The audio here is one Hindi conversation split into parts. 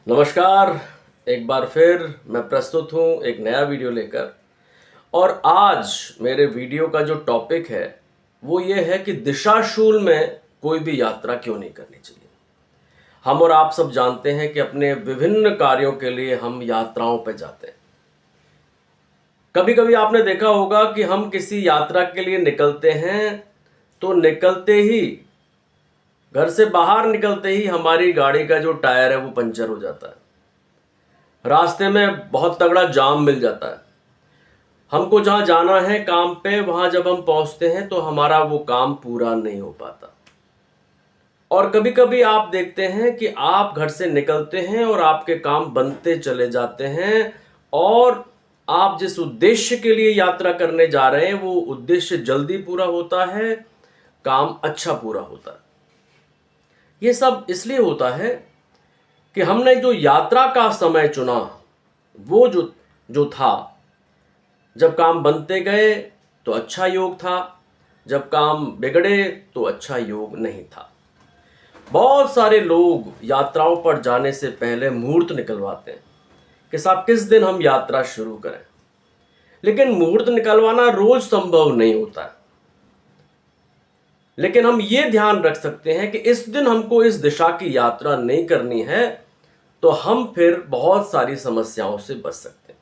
नमस्कार। एक बार फिर मैं प्रस्तुत हूँ एक नया वीडियो लेकर। और आज मेरे वीडियो का जो टॉपिक है वो ये है कि दिशाशूल में कोई भी यात्रा क्यों नहीं करनी चाहिए। हम और आप सब जानते हैं कि अपने विभिन्न कार्यों के लिए हम यात्राओं पर जाते हैं। कभी कभी आपने देखा होगा कि हम किसी यात्रा के लिए निकलते हैं तो निकलते ही, घर से बाहर निकलते ही हमारी गाड़ी का जो टायर है वो पंचर हो जाता है। रास्ते में बहुत तगड़ा जाम मिल जाता है। हमको जहाँ जाना है काम पे, वहाँ जब हम पहुँचते हैं तो हमारा वो काम पूरा नहीं हो पाता। और कभी कभी आप देखते हैं कि आप घर से निकलते हैं और आपके काम बनते चले जाते हैं, और आप जिस उद्देश्य के लिए यात्रा करने जा रहे हैं वो उद्देश्य जल्दी पूरा होता है, काम अच्छा पूरा होता है। ये सब इसलिए होता है कि हमने जो यात्रा का समय चुना वो जो जो था, जब काम बनते गए तो अच्छा योग था, जब काम बिगड़े तो अच्छा योग नहीं था। बहुत सारे लोग यात्राओं पर जाने से पहले मुहूर्त निकलवाते हैं कि साहब किस दिन हम यात्रा शुरू करें, लेकिन मुहूर्त निकलवाना रोज संभव नहीं होता है। लेकिन हम ये ध्यान रख सकते हैं कि इस दिन हमको इस दिशा की यात्रा नहीं करनी है, तो हम फिर बहुत सारी समस्याओं से बच सकते हैं।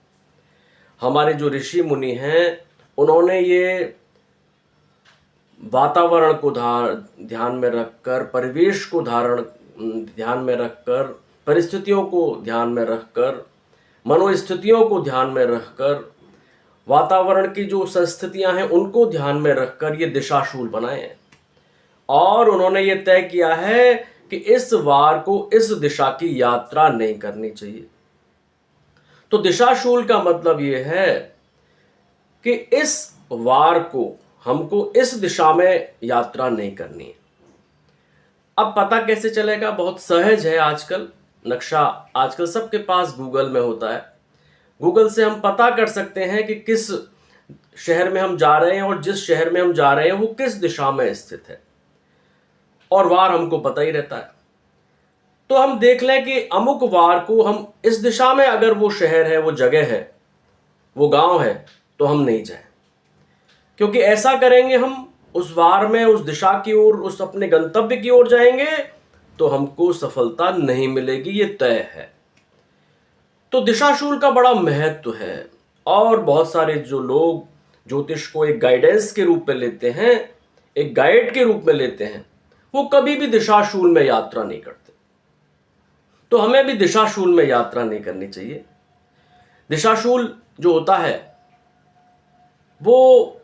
हमारे जो ऋषि मुनि हैं उन्होंने ये वातावरण को ध्यान में रखकर, परिवेश को ध्यान में रखकर, परिस्थितियों को ध्यान में रखकर, मनोस्थितियों को ध्यान में रखकर, वातावरण की जो संस्थितियां हैं उनको ध्यान में रखकर ये दिशाशूल बनाए हैं। और उन्होंने ये तय किया है कि इस वार को इस दिशा की यात्रा नहीं करनी चाहिए। तो दिशाशूल का मतलब ये है कि इस वार को हमको इस दिशा में यात्रा नहीं करनी है। अब पता कैसे चलेगा? बहुत सहज है। आजकल नक्शा आजकल सबके पास गूगल में होता है। गूगल से हम पता कर सकते हैं कि किस शहर में हम जा रहे हैं और जिस शहर में हम जा रहे हैं वो किस दिशा में स्थित है, और वार हमको पता ही रहता है। तो हम देख लें कि अमुक वार को हम इस दिशा में, अगर वो शहर है, वो जगह है, वो गांव है, तो हम नहीं जाएं। क्योंकि ऐसा करेंगे हम उस वार में उस दिशा की ओर, उस अपने गंतव्य की ओर जाएंगे तो हमको सफलता नहीं मिलेगी, ये तय है। तो दिशाशूल का बड़ा महत्व है। और बहुत सारे जो लोग ज्योतिष को एक गाइडेंस के रूप में लेते हैं, एक गाइड के रूप में लेते हैं, वो कभी भी दिशाशूल में यात्रा नहीं करते। तो हमें भी दिशाशूल में यात्रा नहीं करनी चाहिए। दिशाशूल जो होता है वो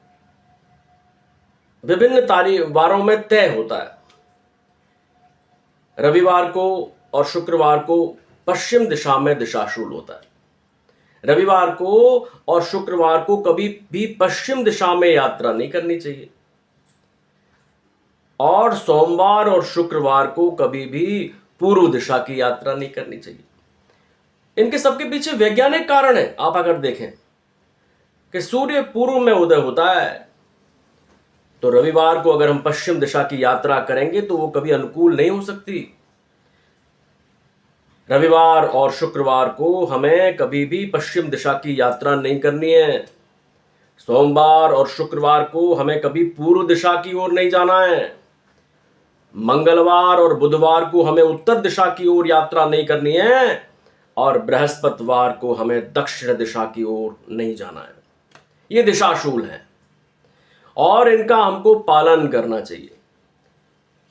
विभिन्न वारों में तय होता है। रविवार को और शुक्रवार को पश्चिम दिशा में दिशाशूल होता है। रविवार को और शुक्रवार को कभी भी पश्चिम दिशा में यात्रा नहीं करनी चाहिए, और सोमवार और शुक्रवार को कभी भी पूर्व दिशा की यात्रा नहीं करनी चाहिए। इनके सबके पीछे वैज्ञानिक कारण है। आप अगर देखें कि सूर्य पूर्व में उदय होता है, तो रविवार को अगर हम पश्चिम दिशा की यात्रा करेंगे तो वो कभी अनुकूल नहीं हो सकती। रविवार और शुक्रवार को हमें कभी भी पश्चिम दिशा की यात्रा नहीं करनी है। सोमवार और शुक्रवार को हमें कभी पूर्व दिशा की ओर नहीं जाना है। मंगलवार और बुधवार को हमें उत्तर दिशा की ओर यात्रा नहीं करनी है, और बृहस्पतिवार को हमें दक्षिण दिशा की ओर नहीं जाना है। ये दिशाशूल है और इनका हमको पालन करना चाहिए।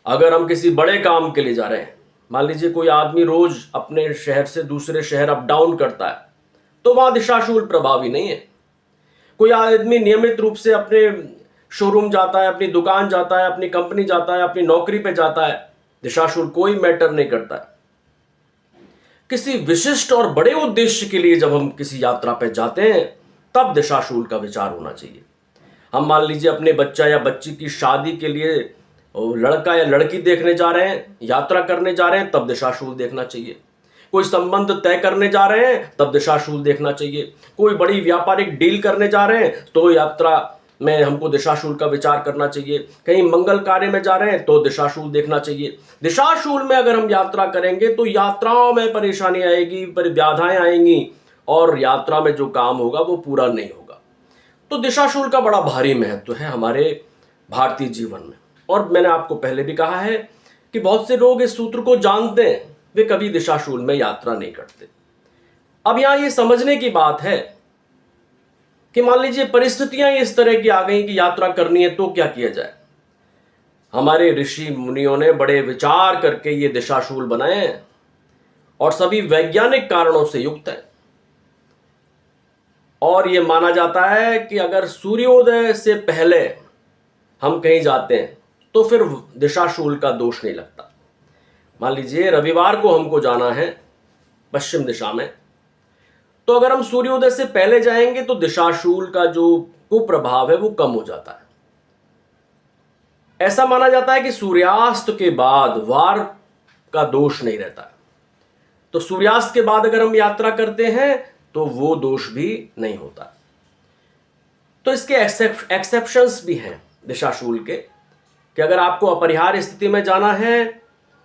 अगर हम किसी बड़े काम के लिए जा रहे हैं, मान लीजिए कोई आदमी रोज अपने शहर से दूसरे शहर अप डाउन करता है, तो वहां दिशाशूल प्रभावी नहीं है। कोई आदमी नियमित रूप से अपने शोरूम जाता है, अपनी दुकान जाता है, अपनी कंपनी जाता है, अपनी नौकरी पे जाता है, दिशाशूल कोई मैटर नहीं करता है। किसी विशिष्ट और बड़े उद्देश्य के लिए जब हम किसी यात्रा पे जाते हैं तब दिशाशूल का विचार होना चाहिए। हम मान लीजिए अपने बच्चा या बच्ची की शादी के लिए लड़का या लड़की देखने जा रहे हैं, यात्रा करने जा रहे हैं, तब दिशाशूल देखना चाहिए। कोई संबंध तय करने जा रहे हैं तब दिशाशूल देखना चाहिए। कोई बड़ी व्यापारिक डील करने जा रहे हैं तो यात्रा में हमको दिशाशूल का विचार करना चाहिए। कहीं मंगल कार्य में जा रहे हैं तो दिशाशूल देखना चाहिए। दिशाशूल में अगर हम यात्रा करेंगे तो यात्राओं में परेशानी आएगी, बाधाएं आएंगी और यात्रा में जो काम होगा वो पूरा नहीं होगा। तो दिशाशूल का बड़ा भारी महत्व है हमारे भारतीय जीवन में। और मैंने आपको पहले भी कहा है कि बहुत से लोग इस सूत्र को जानते हैं, वे कभी दिशाशूल में यात्रा नहीं करते। अब यहां ये समझने की बात है कि मान लीजिए परिस्थितियां इस तरह की आ गई कि यात्रा करनी है तो क्या किया जाए। हमारे ऋषि मुनियों ने बड़े विचार करके ये दिशाशूल बनाए हैं और सभी वैज्ञानिक कारणों से युक्त है। और ये माना जाता है कि अगर सूर्योदय से पहले हम कहीं जाते हैं तो फिर दिशाशूल का दोष नहीं लगता। मान लीजिए रविवार को हमको जाना है पश्चिम दिशा में, तो अगर हम सूर्योदय से पहले जाएंगे तो दिशाशूल का जो कुप्रभाव है वो कम हो जाता है। ऐसा माना जाता है कि सूर्यास्त के बाद वार का दोष नहीं रहता। तो सूर्यास्त के बाद अगर हम यात्रा करते हैं तो वो दोष भी नहीं होता। तो इसके एक्सेप्शंस भी हैं दिशाशूल के, कि अगर आपको अपरिहार्य स्थिति में जाना है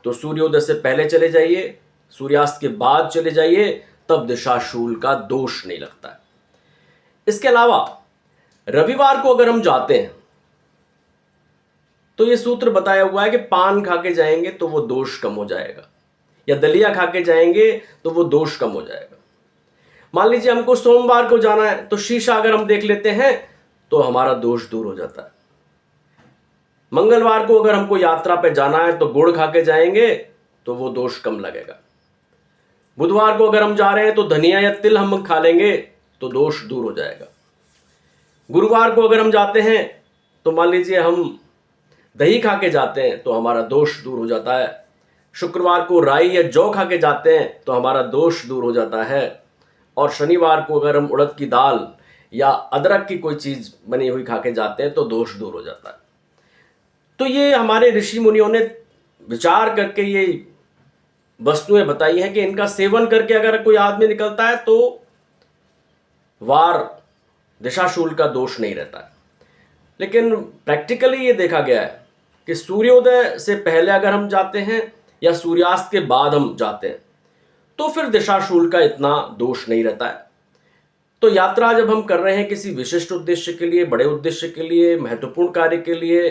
तो सूर्योदय से पहले चले जाइए, सूर्यास्त के बाद चले जाइए, तब दिशाशूल का दोष नहीं लगता है। इसके अलावा रविवार को अगर हम जाते हैं तो यह सूत्र बताया हुआ है कि पान खा के जाएंगे तो वो दोष कम हो जाएगा, या दलिया खा के जाएंगे तो वो दोष कम हो जाएगा। मान लीजिए हमको सोमवार को जाना है तो शीशा अगर हम देख लेते हैं तो हमारा दोष दूर हो जाता है। मंगलवार को अगर हमको यात्रा पे जाना है तो गुड़ खा के जाएंगे तो वो दोष कम लगेगा। बुधवार को अगर हम जा रहे हैं तो धनिया या तिल हम खा लेंगे तो दोष दूर हो जाएगा। गुरुवार को अगर हम जाते हैं तो मान लीजिए हम दही खा के जाते हैं तो हमारा दोष दूर हो जाता है। शुक्रवार को राई या जौ खा के जाते हैं तो हमारा दोष दूर हो जाता है। और शनिवार को अगर हम उड़द की दाल या अदरक की कोई चीज बनी हुई खा के जाते हैं तो दोष दूर हो जाता है। तो ये हमारे ऋषि मुनियों ने विचार करके ये वस्तुएं बताई हैं कि इनका सेवन करके अगर कोई आदमी निकलता है तो वार दिशाशूल का दोष नहीं रहता है। लेकिन प्रैक्टिकली ये देखा गया है कि सूर्योदय से पहले अगर हम जाते हैं या सूर्यास्त के बाद हम जाते हैं तो फिर दिशाशूल का इतना दोष नहीं रहता है। तो यात्रा जब हम कर रहे हैं किसी विशिष्ट उद्देश्य के लिए, बड़े उद्देश्य के लिए, महत्वपूर्ण कार्य के लिए,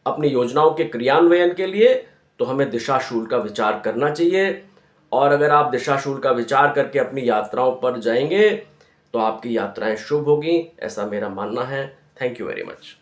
अपनी योजनाओं के क्रियान्वयन के लिए, तो हमें दिशाशूल का विचार करना चाहिए। और अगर आप दिशाशूल का विचार करके अपनी यात्राओं पर जाएंगे तो आपकी यात्राएं शुभ होगी, ऐसा मेरा मानना है। Thank you very much.